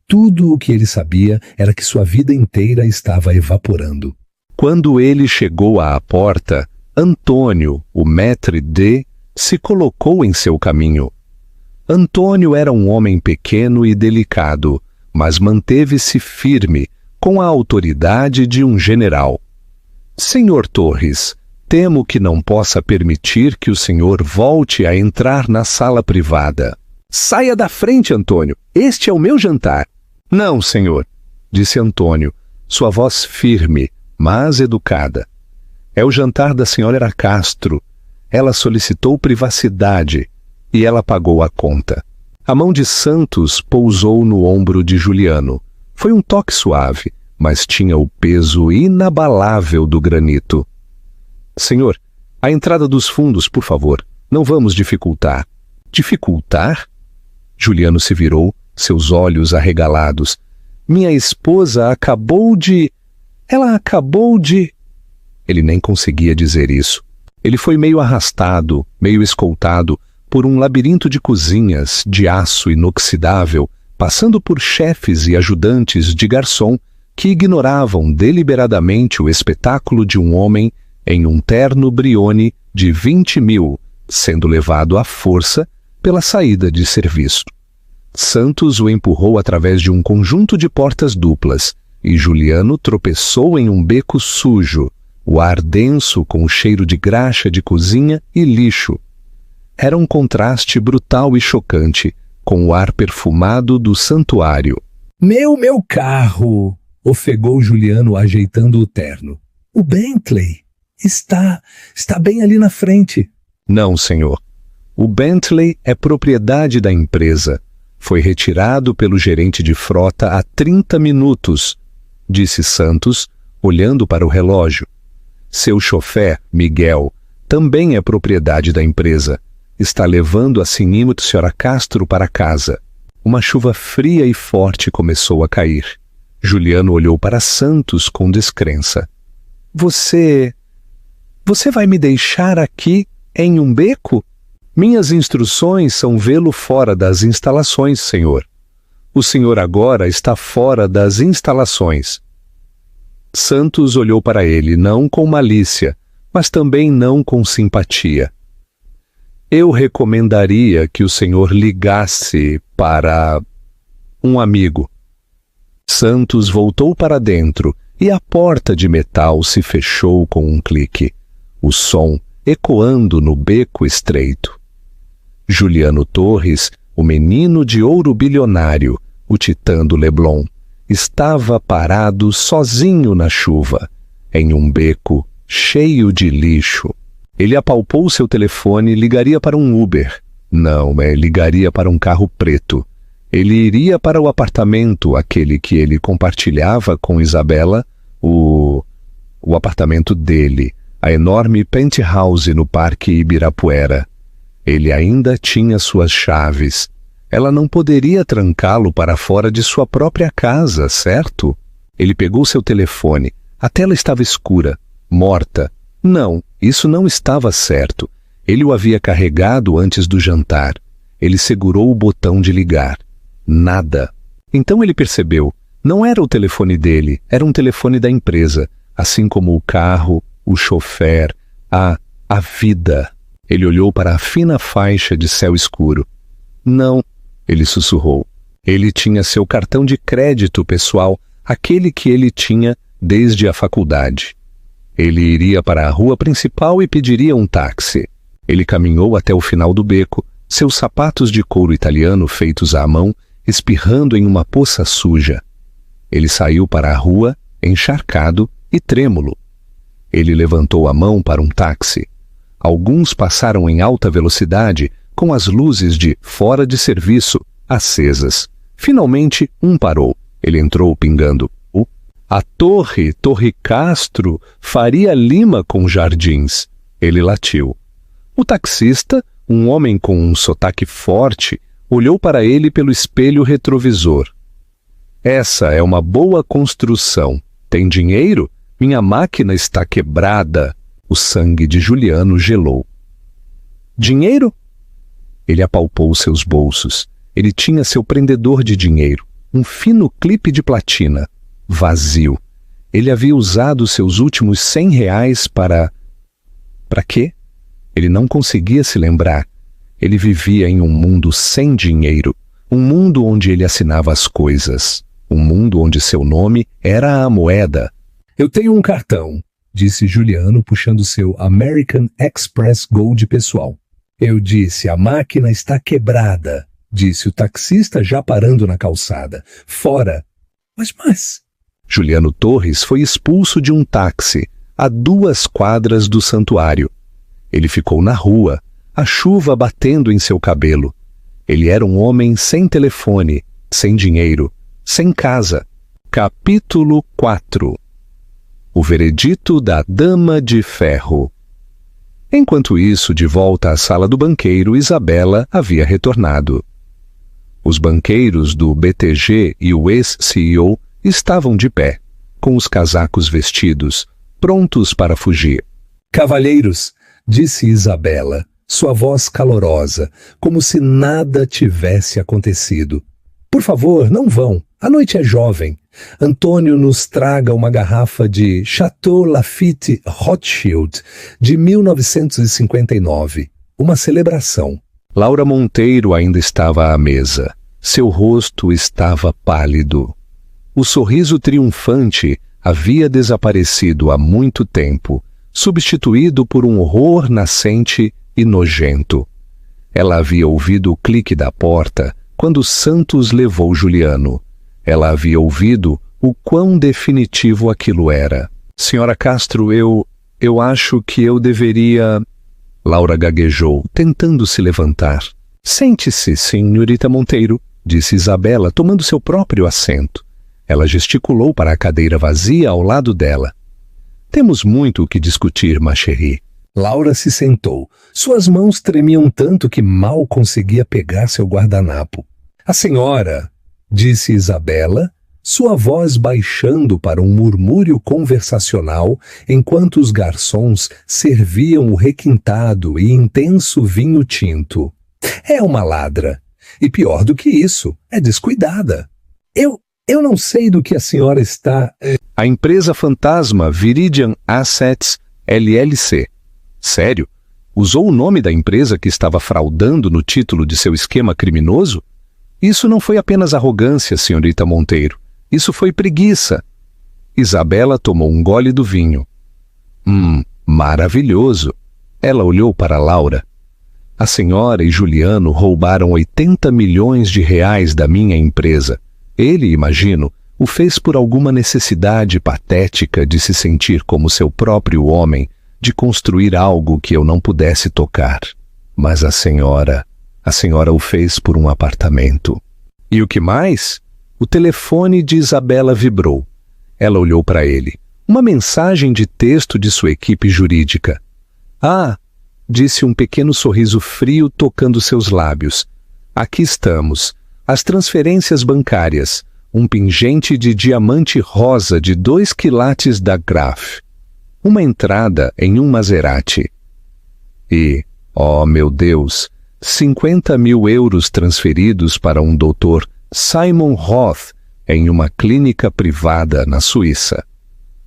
Tudo o que ele sabia era que sua vida inteira estava evaporando. Quando ele chegou à porta, Antônio, o maître d', se colocou em seu caminho. Antônio era um homem pequeno e delicado, mas manteve-se firme, com a autoridade de um general. Senhor Torres, temo que não possa permitir que o senhor volte a entrar na sala privada. Saia da frente, Antônio. Este é o meu jantar. Não, senhor, disse Antônio, sua voz firme, mas educada. É o jantar da senhora Castro. Ela solicitou privacidade e ela pagou a conta. A mão de Santos pousou no ombro de Juliano. Foi um toque suave, mas tinha o peso inabalável do granito. Senhor, a entrada dos fundos, por favor. Não vamos dificultar. Dificultar? Juliano se virou, seus olhos arregalados. Minha esposa acabou de... Ela acabou de... Ele nem conseguia dizer isso. Ele foi meio arrastado, meio escoltado, por um labirinto de cozinhas de aço inoxidável, passando por chefes e ajudantes de garçom que ignoravam deliberadamente o espetáculo de um homem em um terno Brioni de 20.000, sendo levado à força pela saída de serviço. Santos o empurrou através de um conjunto de portas duplas, e Juliano tropeçou em um beco sujo, o ar denso com o cheiro de graxa de cozinha e lixo. Era um contraste brutal e chocante, com o ar perfumado do santuário. Meu carro! Ofegou Juliano ajeitando o terno. O Bentley está bem ali na frente. Não, senhor. O Bentley é propriedade da empresa. Foi retirado pelo gerente de frota há 30 minutos, disse Santos, olhando para o relógio. Seu chofé, Miguel, também é propriedade da empresa. Está levando a senhora Castro para casa. Uma chuva fria e forte começou a cair. Juliano olhou para Santos com descrença. Você vai me deixar aqui em um beco? Minhas instruções são vê-lo fora das instalações, senhor. O senhor agora está fora das instalações. Santos olhou para ele, não com malícia, mas também não com simpatia. Eu recomendaria que o senhor ligasse para um amigo. Santos voltou para dentro e a porta de metal se fechou com um clique, o som ecoando no beco estreito. Juliano Torres, o menino de ouro bilionário, o titã do Leblon, estava parado sozinho na chuva, em um beco cheio de lixo. Ele apalpou seu telefone e ligaria para um Uber. Não, ligaria para um carro preto. Ele iria para o apartamento, aquele que ele compartilhava com Isabela, o apartamento dele, a enorme penthouse no Parque Ibirapuera. Ele ainda tinha suas chaves. Ela não poderia trancá-lo para fora de sua própria casa, certo? Ele pegou seu telefone. A tela estava escura, morta. Não, isso não estava certo. Ele o havia carregado antes do jantar. Ele segurou o botão de ligar. Nada. Então ele percebeu. Não era o telefone dele, era um telefone da empresa, assim como o carro, o chofer, a vida. Ele olhou para a fina faixa de céu escuro. Não, ele sussurrou. Ele tinha seu cartão de crédito pessoal, aquele que ele tinha desde a faculdade. Ele iria para a rua principal e pediria um táxi. Ele caminhou até o final do beco, seus sapatos de couro italiano feitos à mão, espirrando em uma poça suja. Ele saiu para a rua, encharcado e trêmulo. Ele levantou a mão para um táxi. Alguns passaram em alta velocidade, com as luzes de fora de serviço acesas. Finalmente, um parou. Ele entrou pingando. A Torre Castro, Faria Lima com jardins. Ele latiu. O taxista, um homem com um sotaque forte, olhou para ele pelo espelho retrovisor. Essa é uma boa construção. Tem dinheiro? Minha máquina está quebrada. O sangue de Juliano gelou. Dinheiro? Ele apalpou seus bolsos. Ele tinha seu prendedor de dinheiro, um fino clipe de platina. Vazio. Ele havia usado seus últimos R$100 para... Para quê? Ele não conseguia se lembrar. Ele vivia em um mundo sem dinheiro, um mundo onde ele assinava as coisas, um mundo onde seu nome era a moeda. Eu tenho um cartão, disse Juliano, puxando seu American Express Gold pessoal. Eu disse, a máquina está quebrada, disse o taxista já parando na calçada. Fora. Mas... Juliano Torres foi expulso de um táxi a 2 quadras do santuário. Ele ficou na rua, a chuva batendo em seu cabelo. Ele era um homem sem telefone, sem dinheiro, sem casa. Capítulo 4. O veredito da Dama de Ferro. Enquanto isso, de volta à sala do banqueiro, Isabela havia retornado. Os banqueiros do BTG e o ex-CEO estavam de pé, com os casacos vestidos, prontos para fugir. Cavalheiros, disse Isabela, sua voz calorosa, como se nada tivesse acontecido. Por favor, não vão. A noite é jovem. Antônio nos traga uma garrafa de Chateau Lafite Rothschild de 1959. Uma celebração. Laura Monteiro ainda estava à mesa. Seu rosto estava pálido. O sorriso triunfante havia desaparecido há muito tempo, substituído por um horror nascente e nojento. Ela havia ouvido o clique da porta quando Santos levou Juliano. Ela havia ouvido o quão definitivo aquilo era. Senhora Castro, eu acho que eu deveria... Laura gaguejou, tentando se levantar. Sente-se, senhorita Monteiro, disse Isabela, tomando seu próprio assento. Ela gesticulou para a cadeira vazia ao lado dela. Temos muito o que discutir, ma chérie. Laura se sentou. Suas mãos tremiam tanto que mal conseguia pegar seu guardanapo. A senhora, disse Isabela, sua voz baixando para um murmúrio conversacional enquanto os garçons serviam o requintado e intenso vinho tinto. É uma ladra. E pior do que isso, é descuidada. Eu não sei do que a senhora está... A empresa fantasma Viridian Assets LLC. Sério? Usou o nome da empresa que estava fraudando no título de seu esquema criminoso? Isso não foi apenas arrogância, senhorita Monteiro. Isso foi preguiça. Isabela tomou um gole do vinho. Maravilhoso. Ela olhou para Laura. A senhora e Juliano roubaram 80 milhões de reais da minha empresa. Ele, imagino, o fez por alguma necessidade patética de se sentir como seu próprio homem, de construir algo que eu não pudesse tocar. Mas a senhora o fez por um apartamento. E o que mais? O telefone de Isabela vibrou. Ela olhou para ele. Uma mensagem de texto de sua equipe jurídica. Ah, disse um pequeno sorriso frio tocando seus lábios. Aqui estamos. As transferências bancárias. Um pingente de diamante rosa de 2 quilates da Graf. Uma entrada em um Maserati. E, oh meu Deus, 50 mil euros transferidos para um doutor Simon Roth em uma clínica privada na Suíça.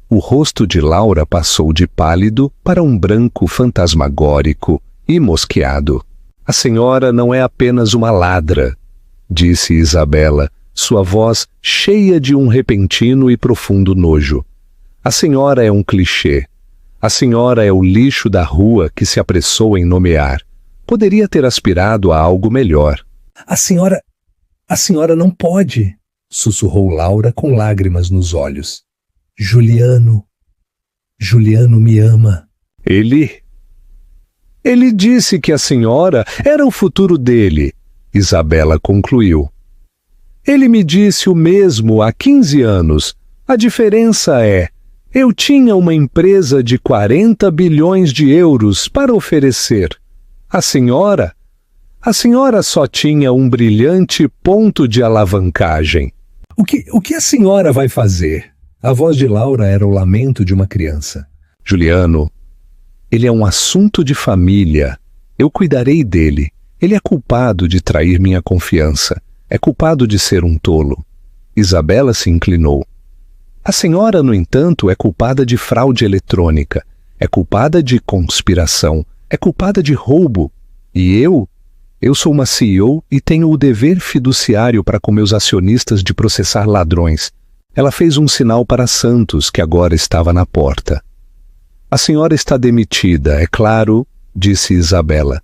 O rosto de Laura passou de pálido para um branco fantasmagórico e mosqueado. A senhora não é apenas uma ladra, disse Isabela, sua voz cheia de um repentino e profundo nojo. A senhora é um clichê. A senhora é o lixo da rua que se apressou em nomear. Poderia ter aspirado a algo melhor. A senhora não pode, sussurrou Laura com lágrimas nos olhos. Juliano me ama. Ele disse que a senhora era o futuro dele, Isabela concluiu. Ele me disse o mesmo há 15 anos. A diferença é, eu tinha uma empresa de 40 bilhões de euros para oferecer. A senhora só tinha um brilhante ponto de alavancagem. O que a senhora vai fazer? A voz de Laura era o lamento de uma criança. Juliano, ele é um assunto de família. Eu cuidarei dele. Ele é culpado de trair minha confiança. É culpado de ser um tolo. Isabela se inclinou. A senhora, no entanto, é culpada de fraude eletrônica. É culpada de conspiração. É culpada de roubo. E eu sou uma CEO e tenho o dever fiduciário para com meus acionistas de processar ladrões. Ela fez um sinal para Santos, que agora estava na porta. A senhora está demitida, é claro, disse Isabela.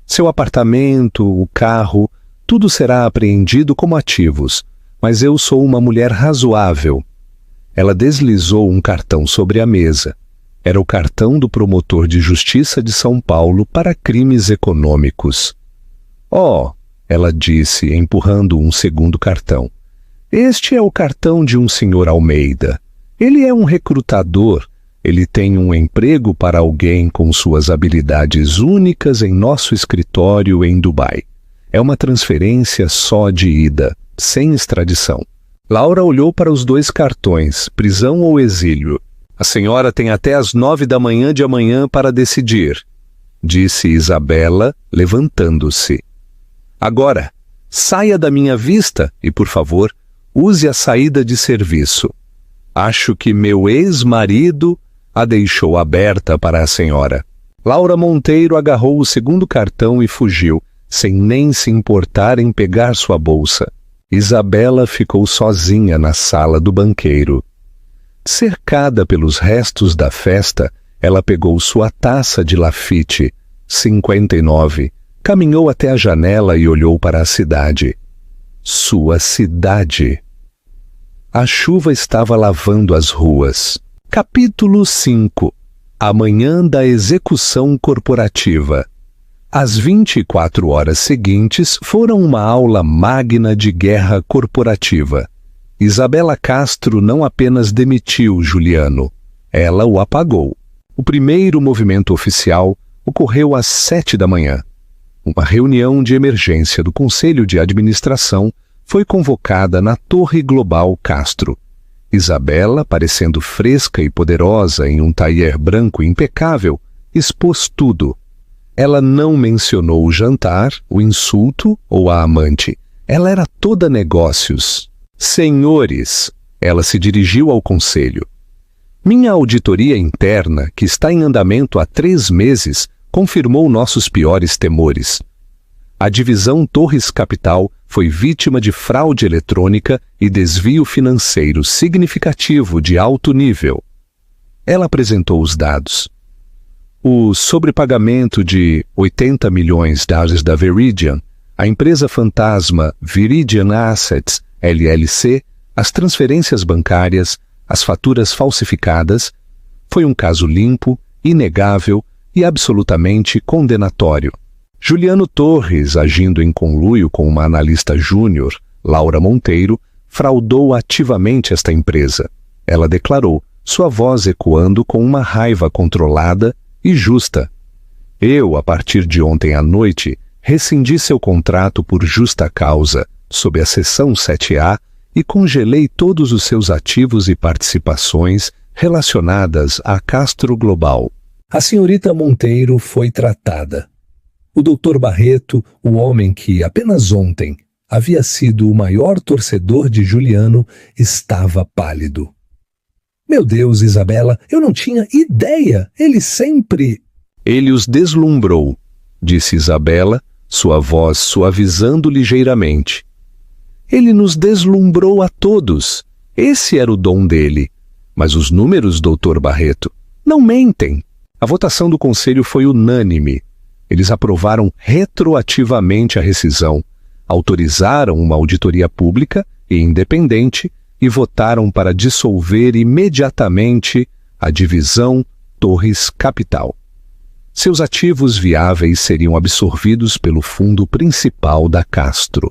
Seu apartamento, o carro, tudo será apreendido como ativos, mas eu sou uma mulher razoável. Ela deslizou um cartão sobre a mesa. Era o cartão do promotor de justiça de São Paulo para crimes econômicos. Oh, ela disse, empurrando um segundo cartão. Este é o cartão de um senhor Almeida. Ele é um recrutador. Ele tem um emprego para alguém com suas habilidades únicas em nosso escritório em Dubai. É uma transferência só de ida, sem extradição. Laura olhou para os 2 cartões, prisão ou exílio. A senhora tem até às 9 da manhã de amanhã para decidir, disse Isabela, levantando-se. Agora, saia da minha vista e, por favor, use a saída de serviço. Acho que meu ex-marido a deixou aberta para a senhora. Laura Monteiro agarrou o segundo cartão e fugiu, sem nem se importar em pegar sua bolsa. Isabela ficou sozinha na sala do banqueiro. Cercada pelos restos da festa, ela pegou sua taça de Lafite, 59, caminhou até a janela e olhou para a cidade. Sua cidade. A chuva estava lavando as ruas. Capítulo 5. A manhã da execução corporativa. As 24 horas seguintes foram uma aula magna de guerra corporativa. Isabela Castro não apenas demitiu Juliano, ela o apagou. O primeiro movimento oficial ocorreu às 7 da manhã. Uma reunião de emergência do Conselho de Administração foi convocada na Torre Global Castro. Isabela, parecendo fresca e poderosa em um tailleur branco impecável, expôs tudo. Ela não mencionou o jantar, o insulto ou a amante. Ela era toda negócios. Senhores, ela se dirigiu ao conselho. Minha auditoria interna, que está em andamento há 3 meses, confirmou nossos piores temores. A divisão Torres Capital foi vítima de fraude eletrônica e desvio financeiro significativo de alto nível. Ela apresentou os dados. O sobrepagamento de $80 milhões da Veridian, a empresa fantasma Viridian Assets, LLC, as transferências bancárias, as faturas falsificadas, foi um caso limpo, inegável e absolutamente condenatório. Juliano Torres, agindo em conluio com uma analista júnior, Laura Monteiro, fraudou ativamente esta empresa. Ela declarou, sua voz ecoando com uma raiva controlada e justa. Eu, a partir de ontem à noite, rescindi seu contrato por justa causa, sob a seção 7A, e congelei todos os seus ativos e participações relacionadas à Castro Global. A senhorita Monteiro foi tratada. O Dr. Barreto, o homem que, apenas ontem, havia sido o maior torcedor de Juliano, estava pálido. Meu Deus, Isabela, eu não tinha ideia. Ele sempre... Ele os deslumbrou, disse Isabela, sua voz suavizando ligeiramente. Ele nos deslumbrou a todos. Esse era o dom dele. Mas os números, Dr. Barreto, não mentem. A votação do conselho foi unânime. Eles aprovaram retroativamente a rescisão, autorizaram uma auditoria pública e independente e votaram para dissolver imediatamente a divisão Torres Capital. Seus ativos viáveis seriam absorvidos pelo fundo principal da Castro.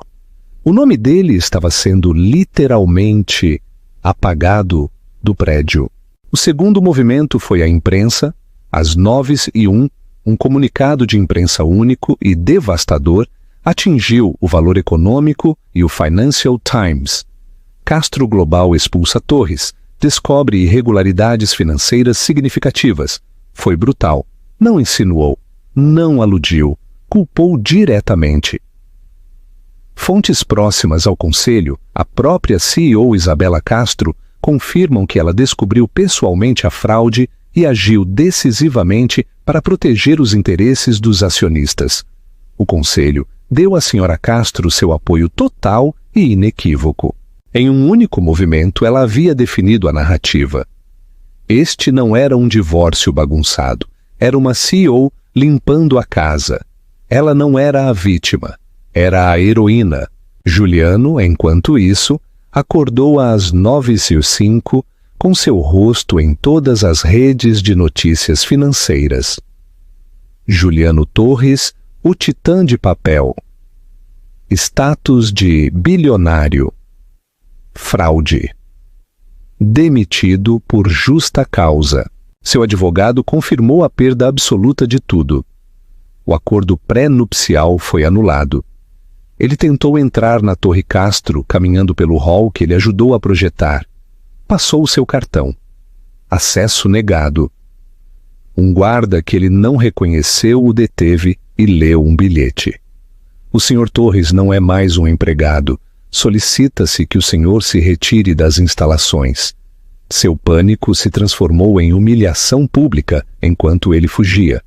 O nome dele estava sendo literalmente apagado do prédio. O segundo movimento foi a imprensa. Às 9h01, um comunicado de imprensa único e devastador atingiu o Valor Econômico e o Financial Times. Castro Global expulsa Torres, descobre irregularidades financeiras significativas. Foi brutal. Não insinuou, não aludiu, culpou diretamente. Fontes próximas ao conselho, a própria CEO Isabela Castro, confirmam que ela descobriu pessoalmente a fraude e agiu decisivamente para proteger os interesses dos acionistas. O Conselho deu à Sra. Castro seu apoio total e inequívoco. Em um único movimento, ela havia definido a narrativa. Este não era um divórcio bagunçado, era uma CEO limpando a casa. Ela não era a vítima, era a heroína. Juliano, enquanto isso, acordou às 9h05 com seu rosto em todas as redes de notícias financeiras. Juliano Torres, o titã de papel. Status de bilionário. Fraude. Demitido por justa causa. Seu advogado confirmou a perda absoluta de tudo. O acordo pré-nupcial foi anulado. Ele tentou entrar na Torre Castro, caminhando pelo hall que ele ajudou a projetar. Passou o seu cartão. Acesso negado. Um guarda que ele não reconheceu o deteve e leu um bilhete. O Sr. Torres não é mais um empregado. Solicita-se que o senhor se retire das instalações. Seu pânico se transformou em humilhação pública enquanto ele fugia.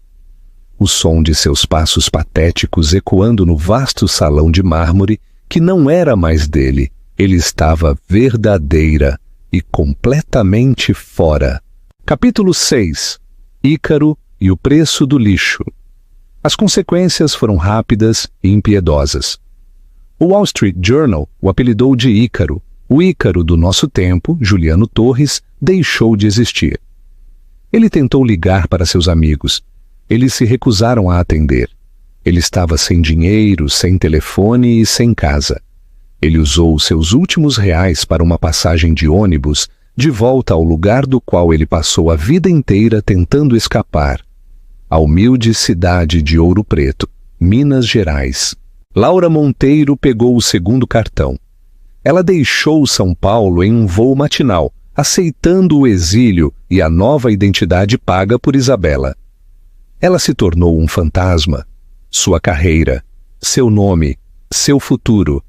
O som de seus passos patéticos ecoando no vasto salão de mármore, que não era mais dele. Ele estava verdadeira e completamente fora. Capítulo 6. Ícaro e o preço do lixo. As consequências foram rápidas e impiedosas. O Wall Street Journal o apelidou de Ícaro. O Ícaro do nosso tempo, Juliano Torres, deixou de existir. Ele tentou ligar para seus amigos. Eles se recusaram a atender. Ele estava sem dinheiro, sem telefone e sem casa. Ele usou seus últimos reais para uma passagem de ônibus de volta ao lugar do qual ele passou a vida inteira tentando escapar. A humilde cidade de Ouro Preto, Minas Gerais. Laura Monteiro pegou o segundo cartão. Ela deixou São Paulo em um voo matinal, aceitando o exílio e a nova identidade paga por Isabela. Ela se tornou um fantasma. Sua carreira, seu nome, seu futuro,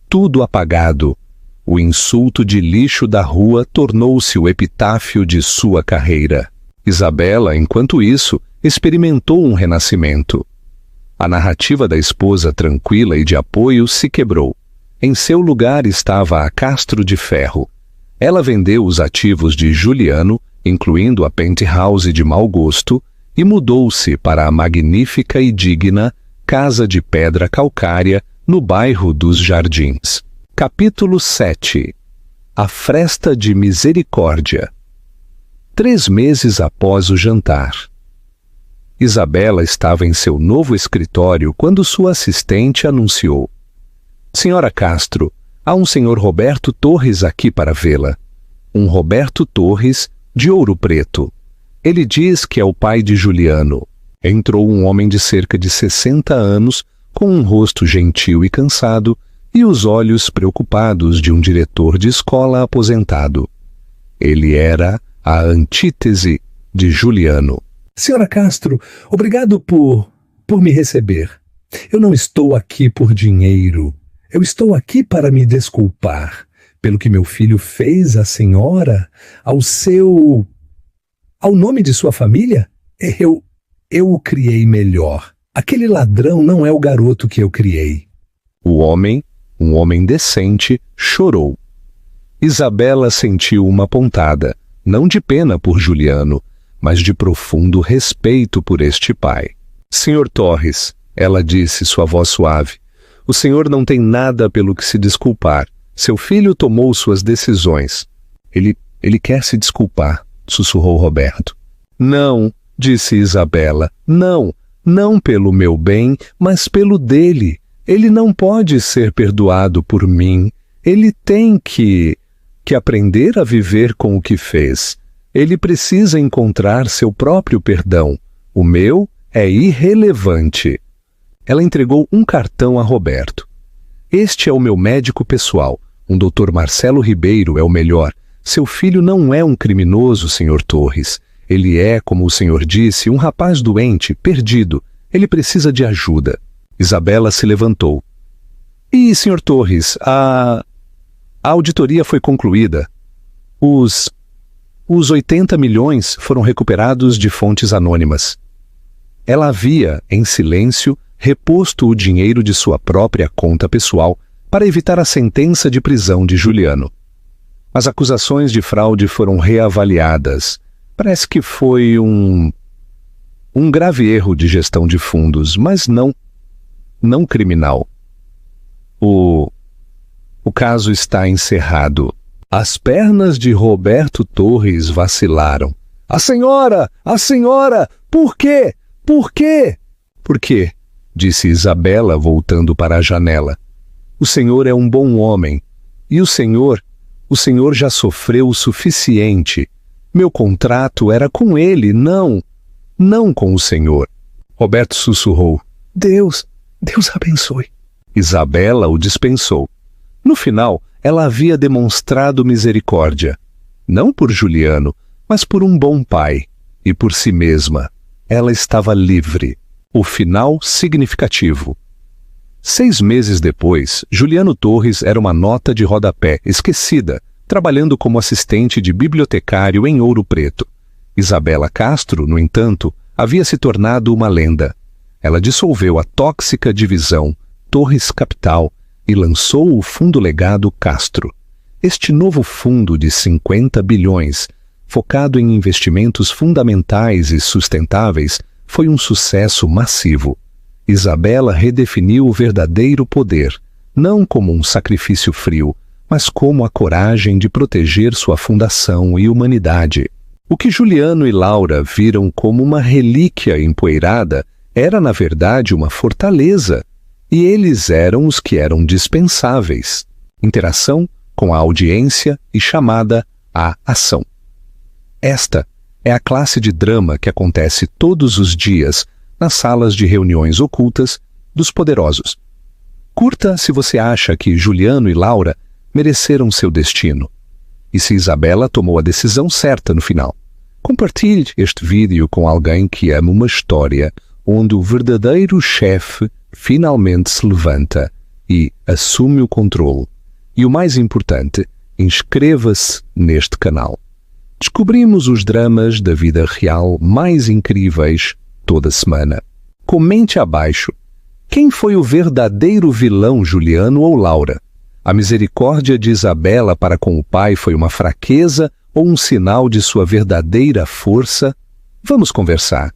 tudo apagado. O insulto de lixo da rua tornou-se o epitáfio de sua carreira. Isabela, enquanto isso, experimentou um renascimento. A narrativa da esposa tranquila e de apoio se quebrou. Em seu lugar estava a Castro de Ferro. Ela vendeu os ativos de Juliano, incluindo a penthouse de mau gosto, e mudou-se para a magnífica e digna Casa de Pedra Calcária, no bairro dos Jardins. Capítulo 7. A Fresta de Misericórdia. 3 meses após o jantar. Isabela estava em seu novo escritório quando sua assistente anunciou: Senhora Castro, há um senhor Roberto Torres aqui para vê-la. Um Roberto Torres, de Ouro Preto. Ele diz que é o pai de Juliano. Entrou um homem de cerca de 60 anos, com um rosto gentil e cansado, e os olhos preocupados de um diretor de escola aposentado. Ele era a antítese de Juliano. Senhora Castro, obrigado por me receber. Eu não estou aqui por dinheiro. Eu estou aqui para me desculpar pelo que meu filho fez à senhora, ao nome de sua família. Eu o criei melhor. Aquele ladrão não é o garoto que eu criei. O homem, um homem decente, chorou. Isabela sentiu uma pontada, não de pena por Juliano, mas de profundo respeito por este pai. Senhor Torres, ela disse, sua voz suave, o senhor não tem nada pelo que se desculpar. Seu filho tomou suas decisões. Ele quer se desculpar, sussurrou Roberto. Não, disse Isabela, não pelo meu bem, mas pelo dele. Ele não pode ser perdoado por mim. Ele tem que aprender a viver com o que fez. Ele precisa encontrar seu próprio perdão. O meu é irrelevante. Ela entregou um cartão a Roberto. Este é o meu médico pessoal. Um Dr. Marcelo Ribeiro é o melhor. Seu filho não é um criminoso, Sr. Torres. Ele é, como o senhor disse, um rapaz doente, perdido. Ele precisa de ajuda. Isabela se levantou. E, Sr. Torres, a auditoria foi concluída. Os Os 80 milhões foram recuperados de fontes anônimas. Ela havia, em silêncio, reposto o dinheiro de sua própria conta pessoal para evitar a sentença de prisão de Juliano. As acusações de fraude foram reavaliadas. Parece que foi um grave erro de gestão de fundos, mas não criminal. O caso está encerrado. As pernas de Roberto Torres vacilaram. A senhora! Por quê? Por quê? Por quê? Disse Isabela, voltando para a janela. O senhor é um bom homem. E o senhor já sofreu o suficiente. Meu contrato era com ele, não com o senhor. Roberto sussurrou. Deus abençoe. Isabela o dispensou. No final, ela havia demonstrado misericórdia. Não por Juliano, mas por um bom pai. E por si mesma. Ela estava livre. O final significativo. 6 meses depois, Juliano Torres era uma nota de rodapé, esquecida, trabalhando como assistente de bibliotecário em Ouro Preto. Isabela Castro, no entanto, havia se tornado uma lenda. Ela dissolveu a tóxica divisão Torres Capital e lançou o Fundo Legado Castro. Este novo fundo de 50 bilhões, focado em investimentos fundamentais e sustentáveis, foi um sucesso massivo. Isabela redefiniu o verdadeiro poder, não como um sacrifício frio, mas como a coragem de proteger sua fundação e humanidade. O que Juliano e Laura viram como uma relíquia empoeirada era, na verdade, uma fortaleza, e eles eram os que eram dispensáveis. Interação com a audiência e chamada à ação. Esta é a classe de drama que acontece todos os dias nas salas de reuniões ocultas dos poderosos. Curta se você acha que Juliano e Laura mereceram seu destino. E se Isabela tomou a decisão certa no final. Compartilhe este vídeo com alguém que ama uma história onde o verdadeiro chefe finalmente se levanta e assume o controle. E o mais importante, inscreva-se neste canal. Descobrimos os dramas da vida real mais incríveis toda semana. Comente abaixo. Quem foi o verdadeiro vilão, Juliano ou Laura? A misericórdia de Isabela para com o pai foi uma fraqueza ou um sinal de sua verdadeira força? Vamos conversar.